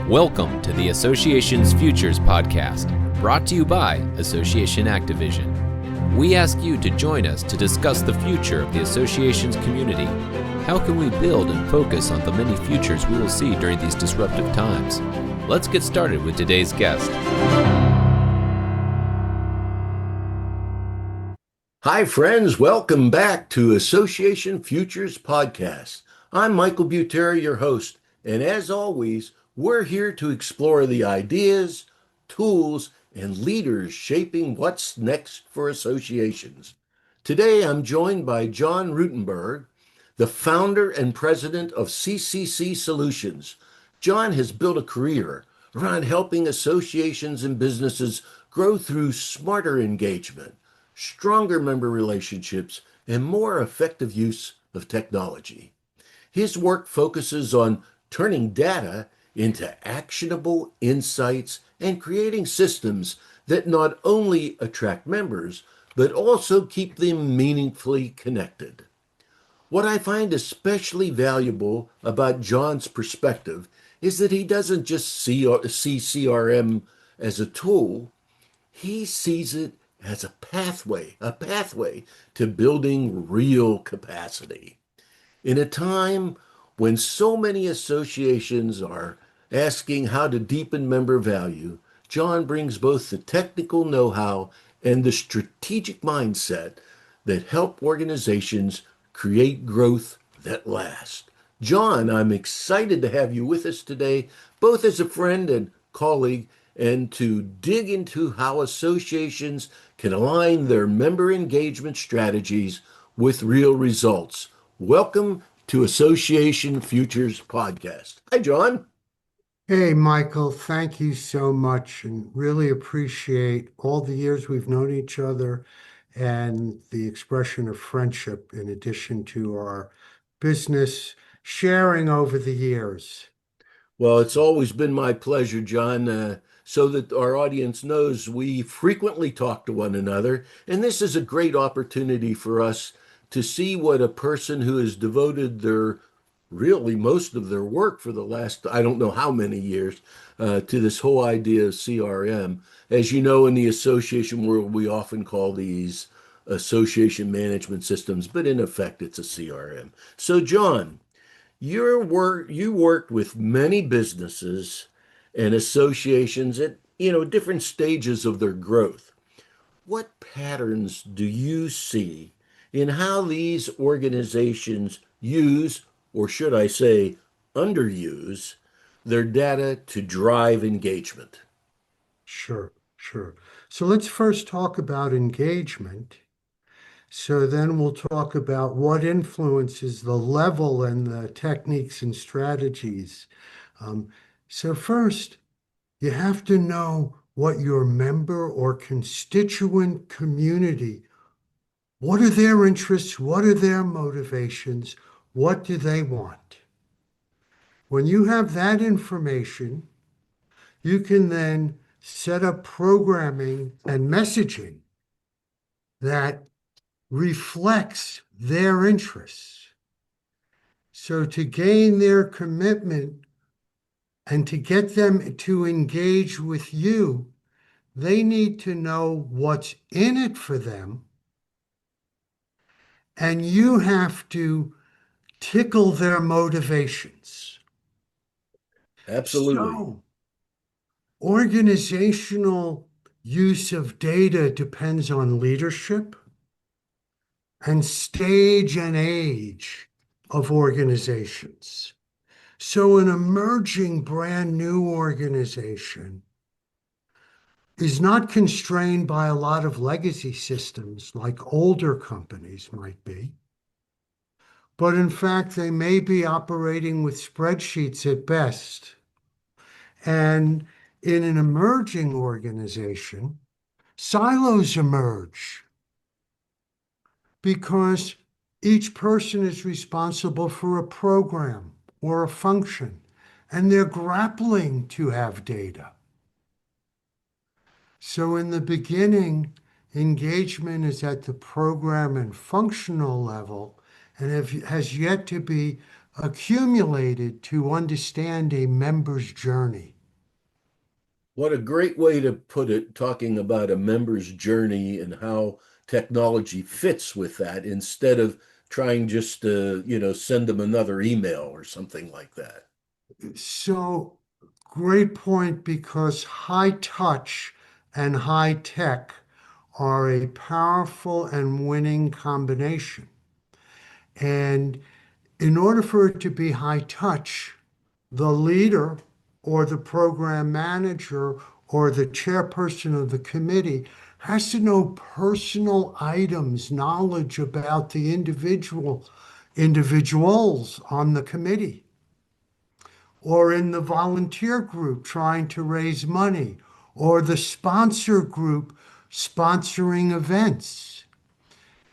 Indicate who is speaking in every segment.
Speaker 1: Welcome to the Association's Futures Podcast, brought to you by Association Activision. We ask you to join us to discuss the future of the Association's community. How can we build and focus on the many futures we will see during these disruptive times? Let's get started with today's guest.
Speaker 2: Hi, friends. Welcome back to Association Futures Podcast. I'm Michael Butera, your host, and as always, we're here to explore the ideas, tools, and leaders shaping what's next for associations. Today, I'm joined by Jon Rutenberg, the founder and president of CCC Solutions. Jon has built a career around helping associations and businesses grow through smarter engagement, stronger member relationships, and more effective use of technology. His work focuses on turning data into actionable insights and creating systems that not only attract members, but also keep them meaningfully connected. What I find especially valuable about Jon's perspective is that he doesn't just see CRM as a tool, he sees it as a pathway to building real capacity. In a time when so many associations are asking how to deepen member value, Jon brings both the technical know-how and the strategic mindset that help organizations create growth that lasts. Jon, I'm excited to have you with us today, both as a friend and colleague, and to dig into how associations can align their member engagement strategies with real results. Welcome to Association Futures Podcast. Hi, Jon.
Speaker 3: Hey, Michael, thank you so much and really appreciate all the years we've known each other and the expression of friendship in addition to our business sharing over the years.
Speaker 2: Well, it's always been my pleasure, Jon. So that our audience knows, we frequently talk to one another, and this is a great opportunity for us to see what a person who has devoted really most of their work for the last, I don't know how many years, to this whole idea of CRM. As you know, in the association world, we often call these association management systems, but in effect, it's a CRM. So, Jon, you worked with many businesses and associations at different stages of their growth. What patterns do you see in how these organizations use, or should I say, underuse, their data to drive engagement?
Speaker 3: Sure. So let's first talk about engagement. So then we'll talk about what influences the level and the techniques and strategies. So first, you have to know what your member or constituent community, what are their interests, what are their motivations, what do they want? When you have that information, you can then set up programming and messaging that reflects their interests. So to gain their commitment and to get them to engage with you, they need to know what's in it for them. And you have to tickle their motivations.
Speaker 2: Absolutely.
Speaker 3: So, organizational use of data depends on leadership and stage and age of organizations. So an emerging brand new organization is not constrained by a lot of legacy systems like older companies might be, but in fact, they may be operating with spreadsheets at best. And in an emerging organization, silos emerge because each person is responsible for a program or a function, and they're grappling to have data. So in the beginning, engagement is at the program and functional level and has yet to be accumulated to understand a member's journey.
Speaker 2: What a great way to put it, talking about a member's journey and how technology fits with that instead of trying just to, send them another email or something like that.
Speaker 3: So great point, because high touch and high tech are a powerful and winning combination. And in order for it to be high touch, the leader or the program manager or the chairperson of the committee has to know personal items, knowledge about the individuals on the committee or in the volunteer group trying to raise money or the sponsor group sponsoring events.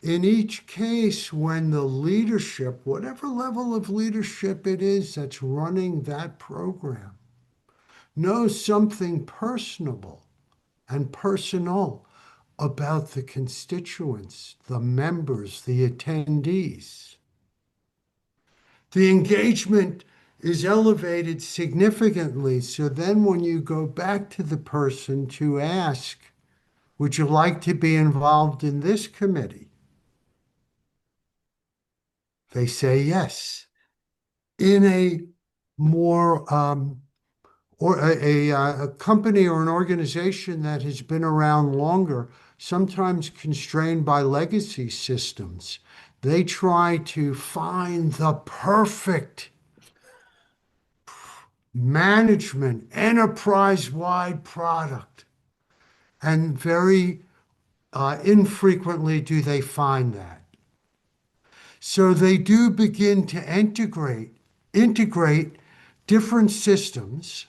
Speaker 3: In each case, when the leadership, whatever level of leadership it is that's running that program, knows something personable and personal about the constituents, the members, the attendees, the engagement is elevated significantly. So then, when you go back to the person to ask, would you like to be involved in this committee? They say yes. In a more or a company or an organization that has been around longer, sometimes constrained by legacy systems, they try to find the perfect management, enterprise-wide product. And very infrequently do they find that. So they do begin to integrate different systems.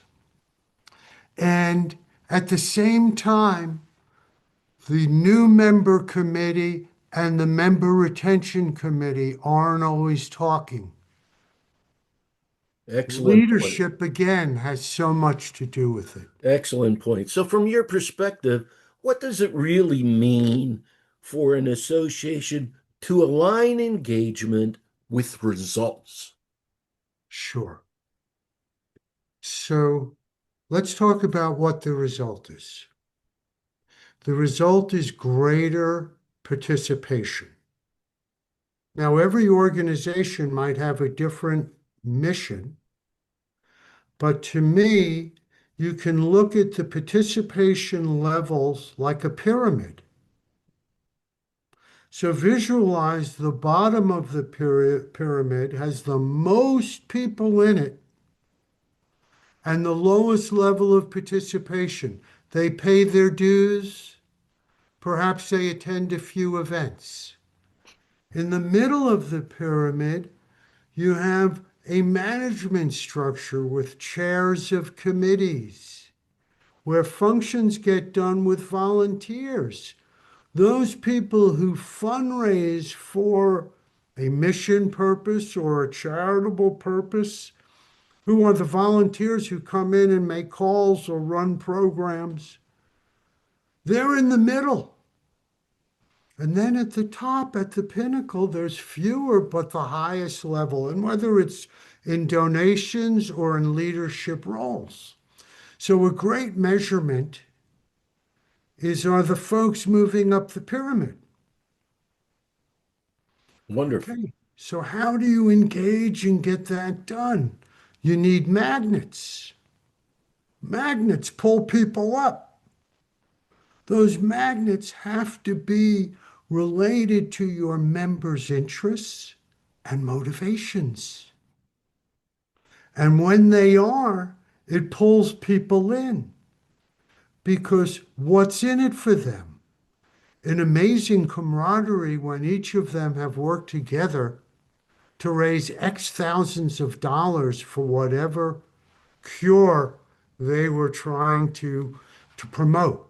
Speaker 3: And at the same time, the new member committee and the member retention committee aren't always talking.
Speaker 2: Excellent point.
Speaker 3: Leadership, again, has so much to do with it.
Speaker 2: Excellent point. So, from your perspective, what does it really mean for an association to align engagement with results?
Speaker 3: Sure. So let's talk about what the result is. The result is greater participation. Now, every organization might have a different mission, but to me, you can look at the participation levels like a pyramid. So visualize the bottom of the pyramid has the most people in it and the lowest level of participation. They pay their dues, perhaps they attend a few events. In the middle of the pyramid, you have a management structure with chairs of committees where functions get done with volunteers. Those people who fundraise for a mission purpose or a charitable purpose, who are the volunteers who come in and make calls or run programs, they're in the middle. And then at the top, at the pinnacle, there's fewer, but the highest level, and whether it's in donations or in leadership roles. So a great measurement is, are the folks moving up the pyramid?
Speaker 2: Wonderful.
Speaker 3: Okay, so how do you engage and get that done? You need magnets. Magnets pull people up. Those magnets have to be related to your members' interests and motivations. And when they are, it pulls people in because what's in it for them? An amazing camaraderie when each of them have worked together to raise X thousands of dollars for whatever cure they were trying to promote.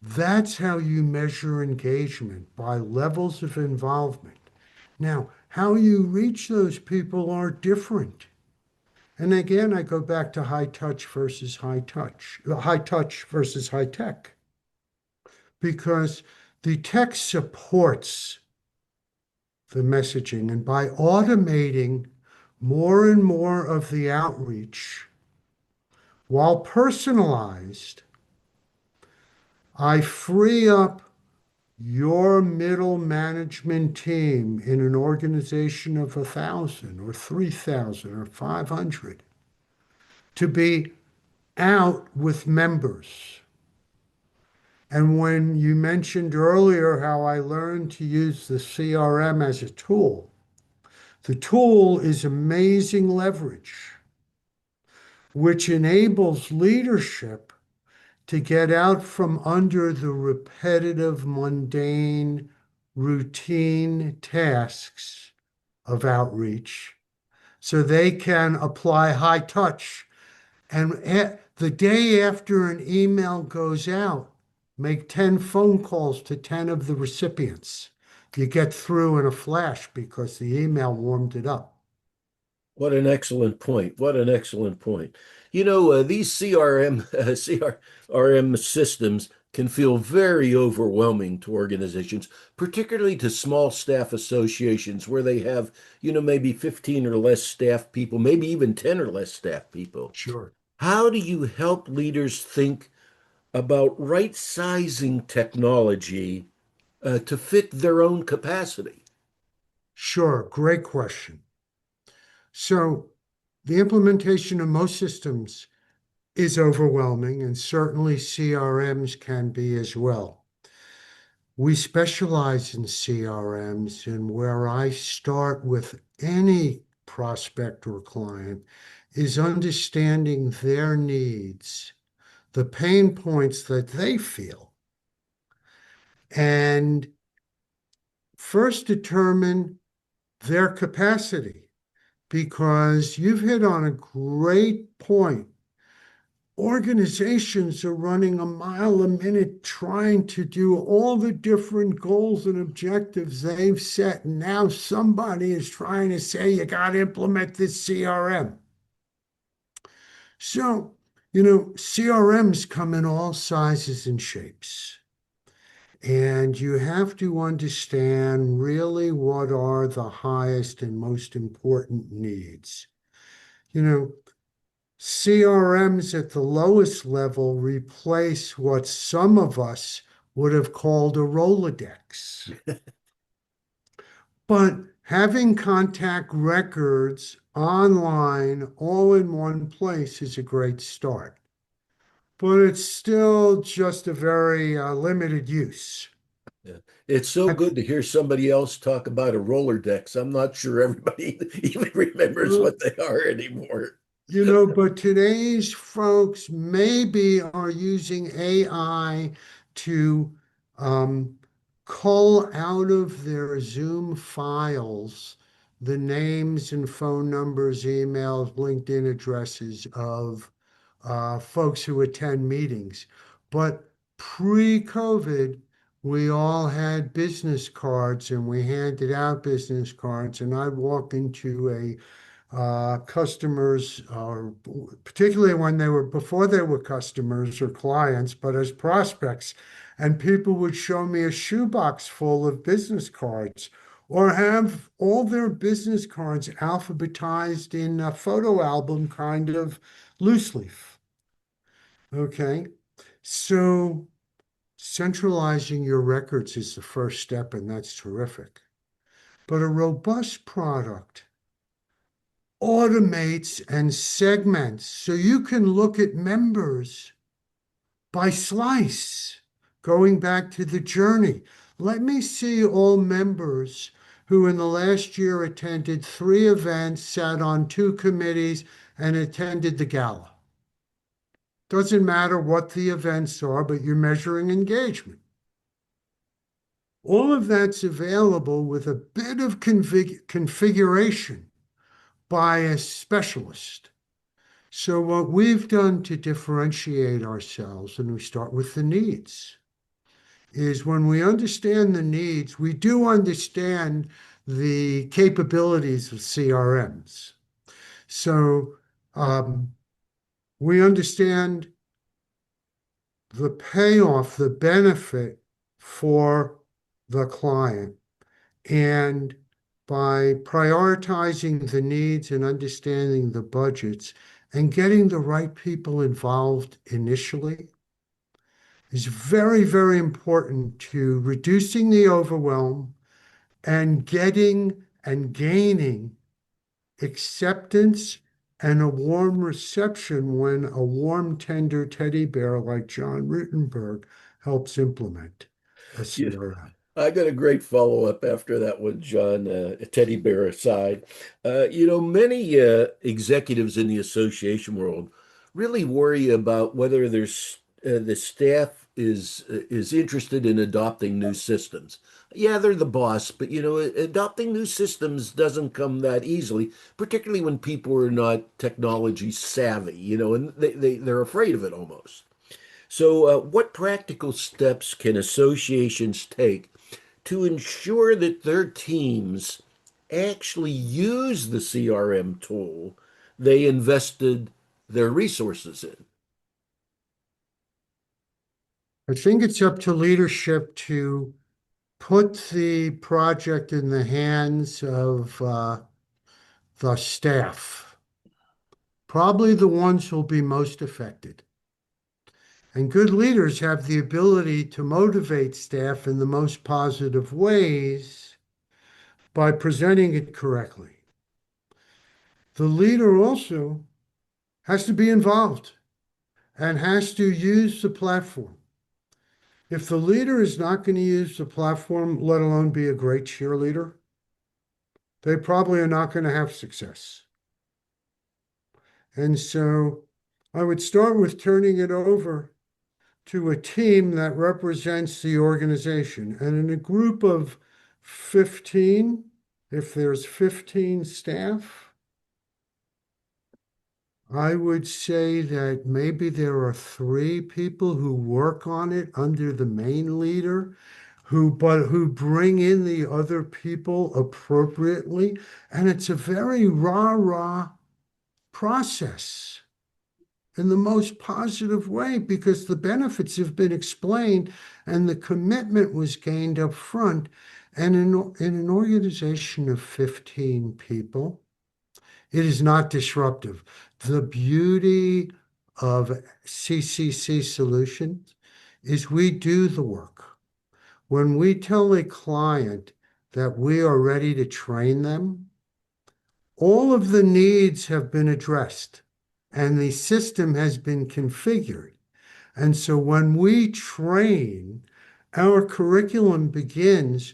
Speaker 3: That's how you measure engagement, by levels of involvement. Now, how you reach those people are different. And again, I go back to high touch versus high tech, because the tech supports the messaging. And by automating more and more of the outreach, While personalized, I free up your middle management team in an organization of 1,000 or 3,000 or 500 to be out with members. And when you mentioned earlier how I learned to use the CRM as a tool, the tool is amazing leverage, which enables leadership to get out from under the repetitive, mundane, routine tasks of outreach so they can apply high touch. And the day after an email goes out, make 10 phone calls to 10 of the recipients. You get through in a flash because the email warmed it up.
Speaker 2: What an excellent point. What an excellent point. These CRM systems can feel very overwhelming to organizations, particularly to small staff associations where they have, maybe 15 or less staff people, maybe even 10 or less staff people.
Speaker 3: Sure.
Speaker 2: How do you help leaders think about right sizing technology to fit their own capacity?
Speaker 3: Sure. Great question. So the implementation of most systems is overwhelming, and certainly CRMs can be as well. We specialize in CRMs, and where I start with any prospect or client is understanding their needs, the pain points that they feel, and first determine their capacity, because you've hit on a great point. Organizations are running a mile a minute trying to do all the different goals and objectives they've set. And now somebody is trying to say, you got to implement this CRM. So, CRMs come in all sizes and shapes. And you have to understand really what are the highest and most important needs. CRMs at the lowest level replace what some of us would have called a Rolodex. But having contact records online all in one place is a great start. But it's still just a very limited use.
Speaker 2: Yeah. It's so good to hear somebody else talk about a roller decks. I'm not sure everybody even remembers what they are anymore.
Speaker 3: But today's folks maybe are using AI to cull out of their Zoom files the names and phone numbers, emails, LinkedIn addresses of folks who attend meetings. But pre-COVID, we all had business cards and we handed out business cards, and I'd walk into a customers, or particularly when they were before they were customers or clients, but as prospects. And people would show me a shoebox full of business cards or have all their business cards alphabetized in a photo album kind of loose leaf. Okay. So centralizing your records is the first step, and that's terrific. But a robust product automates and segments so you can look at members by slice, going back to the journey. Let me see all members who in the last year attended 3 events, sat on 2 committees, and attended the gala. Doesn't matter what the events are, but you're measuring engagement. All of that's available with a bit of configuration by a specialist. So what we've done to differentiate ourselves, and we start with the needs, is when we understand the needs, we do understand the capabilities of CRMs. So we understand the payoff, the benefit for the client. And by prioritizing the needs and understanding the budgets and getting the right people involved initially is very, very important to reducing the overwhelm and getting and gaining acceptance and a warm reception when a warm, tender teddy bear like Jon Rutenberg helps implement a
Speaker 2: You,
Speaker 3: CRM.
Speaker 2: I got a great follow-up after that one, John, teddy bear aside. Many executives in the association world really worry about whether the staff is interested in adopting new systems. Yeah, they're the boss, but adopting new systems doesn't come that easily, particularly when people are not technology savvy, and they're afraid of it almost. So, what practical steps can associations take to ensure that their teams actually use the CRM tool they invested their resources in?
Speaker 3: I think it's up to leadership to put the project in the hands of the staff, probably the ones who'll be most affected. And good leaders have the ability to motivate staff in the most positive ways by presenting it correctly. The leader also has to be involved and has to use the platform. If the leader is not going to use the platform, let alone be a great cheerleader, they probably are not going to have success. And so I would start with turning it over to a team that represents the organization. And in a group of 15, if there's 15 staff, I would say that maybe there are 3 people who work on it under the main leader, who bring in the other people appropriately. And it's a very rah-rah process in the most positive way because the benefits have been explained and the commitment was gained up front. And in an organization of 15 people, it is not disruptive. The beauty of CCC solutions is we do the work. When we tell a client that we are ready to train them, all of the needs have been addressed and the system has been configured. And so when we train, our curriculum begins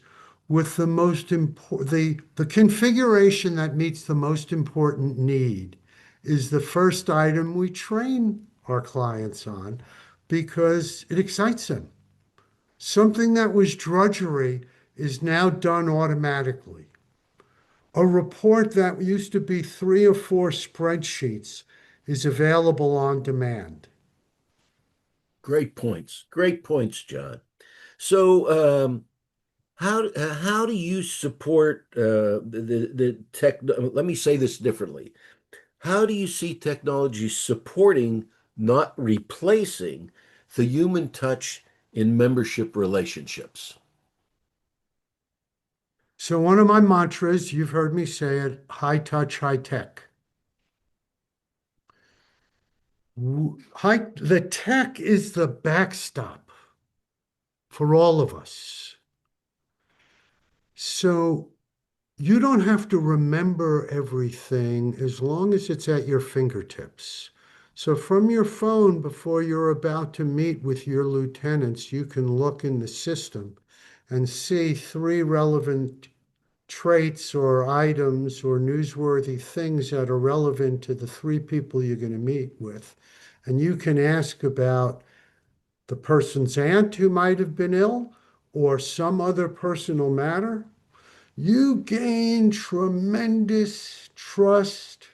Speaker 3: with the most important, the configuration that meets the most important need is the first item we train our clients on because it excites them. Something that was drudgery is now done automatically. A report that used to be 3 or 4 spreadsheets is available on demand.
Speaker 2: Great points. Great points, John. So, how do you support the tech? Let me say this differently. How do you see technology supporting, not replacing, the human touch in membership relationships?
Speaker 3: So one of my mantras, you've heard me say it, high touch, high tech. The tech is the backstop for all of us. So you don't have to remember everything as long as it's at your fingertips. So from your phone, before you're about to meet with your lieutenants, you can look in the system and see 3 relevant traits or items or newsworthy things that are relevant to the 3 people you're going to meet with. And you can ask about the person's aunt who might have been ill or some other personal matter. You gain tremendous trust.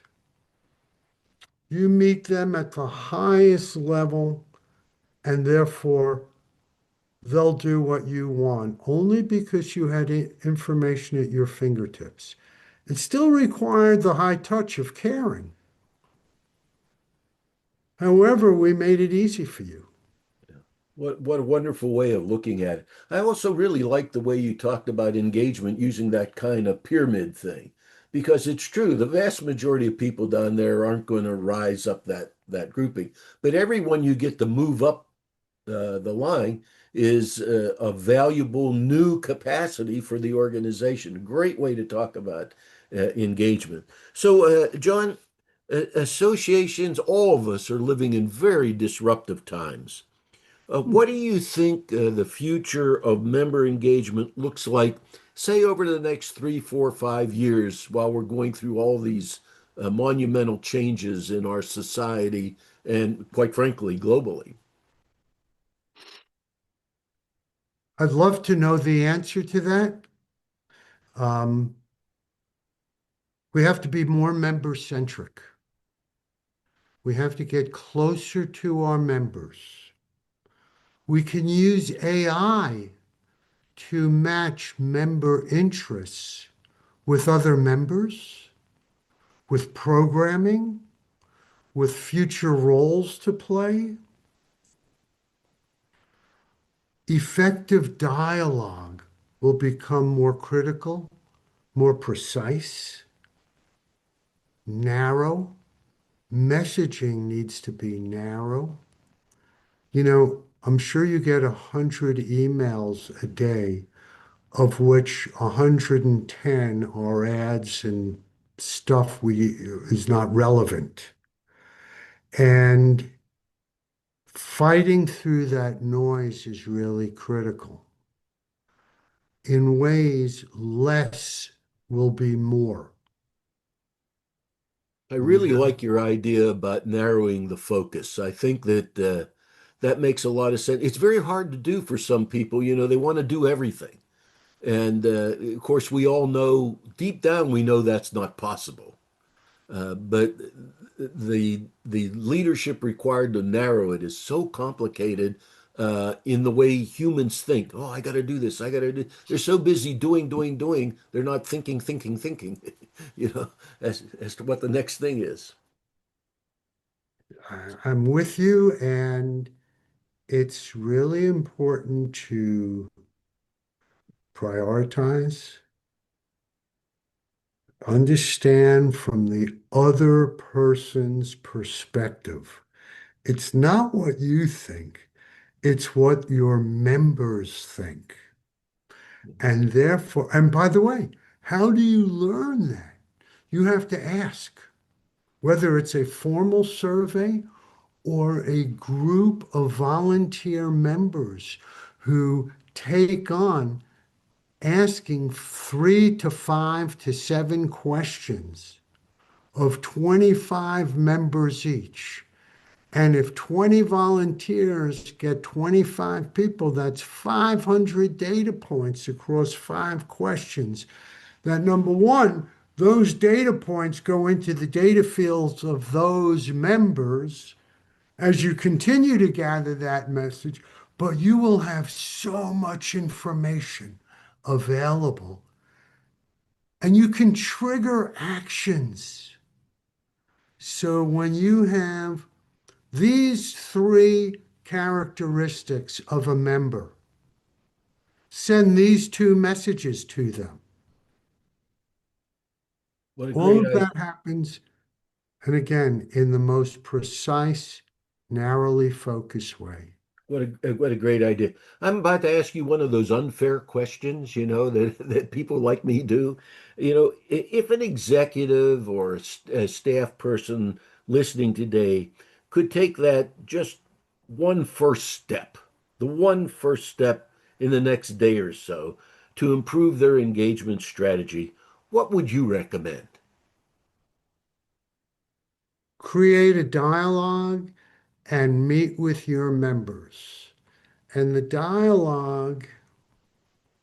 Speaker 3: You meet them at the highest level, and therefore they'll do what you want only because you had information at your fingertips. It still required the high touch of caring. However, we made it easy for you.
Speaker 2: What a wonderful way of looking at it. I also really like the way you talked about engagement using that kind of pyramid thing. because it's true. The vast majority of people down there aren't going to rise up that grouping, but everyone you get to move up the line is a valuable new capacity for the organization. Great way to talk about engagement. So, Jon, associations, all of us are living in very disruptive times. What do you think the future of member engagement looks like, say, over the next 3, 4, 5 years while we're going through all these monumental changes in our society and, quite frankly, globally?
Speaker 3: I'd love to know the answer to that. Um, we have to be more member centric. We have to get closer to our members. We can use AI to match member interests with other members, with programming, with future roles to play. Effective dialogue will become more critical, more precise, narrow. Messaging needs to be narrow. I'm sure you get 100 emails a day, of which 110 are ads and stuff we is not relevant. And fighting through that noise is really critical. In ways, less will be more.
Speaker 2: I
Speaker 3: We
Speaker 2: really
Speaker 3: have
Speaker 2: like your idea about narrowing the focus. I think that that makes a lot of sense. It's very hard to do for some people. They want to do everything. And of course, we all know deep down, we know that's not possible. But the leadership required to narrow it is so complicated in the way humans think. Oh, I got to do this. I got to do. They're so busy doing, doing, doing. They're not thinking, thinking, thinking. As to what the next thing is.
Speaker 3: I'm with you, and it's really important to prioritize, understand from the other person's perspective. It's not what you think, it's what your members think. And therefore, and by the way, how do you learn that? You have to ask, whether it's a formal survey or a group of volunteer members who take on asking 3 to 5 to 7 questions of 25 members each. And if 20 volunteers get 25 people, that's 500 data points across 5 questions. That number one, those data points go into the data fields of those members as you continue to gather that message, but you will have so much information available and you can trigger actions. So when you have these 3 characteristics of a member, send these 2 messages to them.
Speaker 2: What a
Speaker 3: All
Speaker 2: great
Speaker 3: of
Speaker 2: idea.
Speaker 3: that happens, and again, in the most precise, narrowly focused way.
Speaker 2: What a great idea. I'm about to ask you one of those unfair questions, that people like me do. If an executive or a staff person listening today could take that just one first step, the one first step in the next day or so to improve their engagement strategy, what would you recommend?
Speaker 3: Create a dialogue and meet with your members. And the dialogue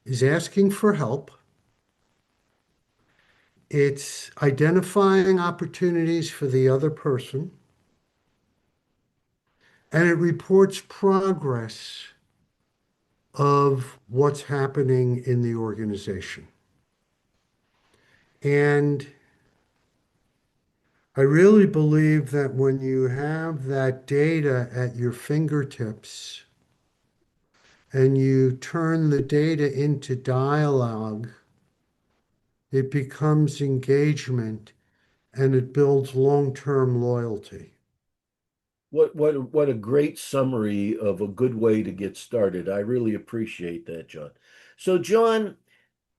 Speaker 3: is asking for help. It's identifying opportunities for the other person, and it reports progress of what's happening in the organization. And I really believe that when you have that data at your fingertips and you turn the data into dialogue, it becomes engagement, and it builds long-term loyalty.
Speaker 2: What a great summary of a good way to get started. I really appreciate that, Jon. So, Jon,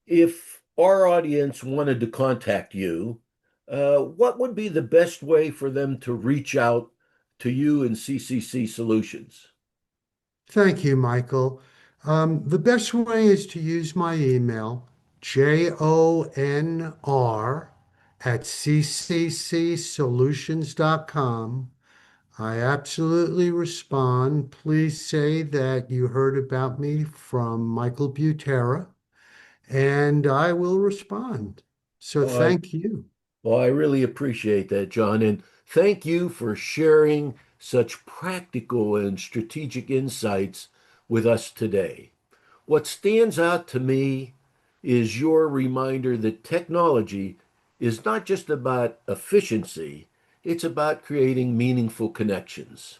Speaker 2: if our audience wanted to contact you, what would be the best way for them to reach out to you and CCC Solutions?
Speaker 3: Thank you, Michael. The best way is to use my email, jonr@cccsolutions.com. I absolutely respond. Please say that you heard about me from Michael Butera, and I will respond. So
Speaker 2: Oh, I,
Speaker 3: thank you.
Speaker 2: well, I really appreciate that, Jon, and thank you for sharing such practical and strategic insights with us today. What stands out to me is your reminder that technology is not just about efficiency, it's about creating meaningful connections.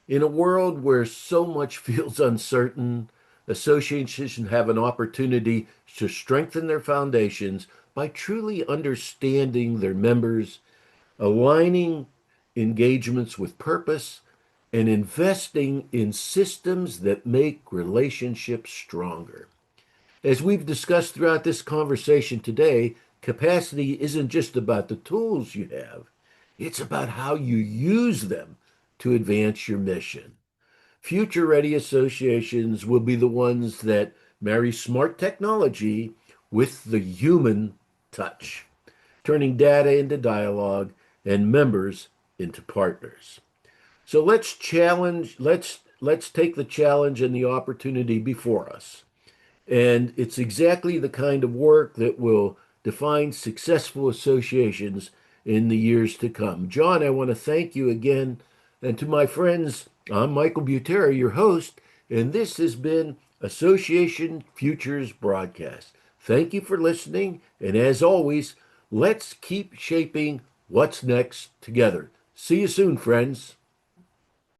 Speaker 2: In a world where so much feels uncertain, associations have an opportunity to strengthen their foundations by truly understanding their members, aligning engagements with purpose, and investing in systems that make relationships stronger. As we've discussed throughout this conversation today, capacity isn't just about the tools you have, it's about how you use them to advance your mission. Future ready associations will be the ones that marry smart technology with the human touch, turning data into dialogue and members into partners. So let's take the challenge and the opportunity before us. And it's exactly the kind of work that will define successful associations in the years to come. Jon, I want to thank you again. And to my friends, I'm Michael Butera, your host, and this has been Association Futures Broadcast. Thank you for listening. And as always, let's keep shaping what's next together. See you soon, friends.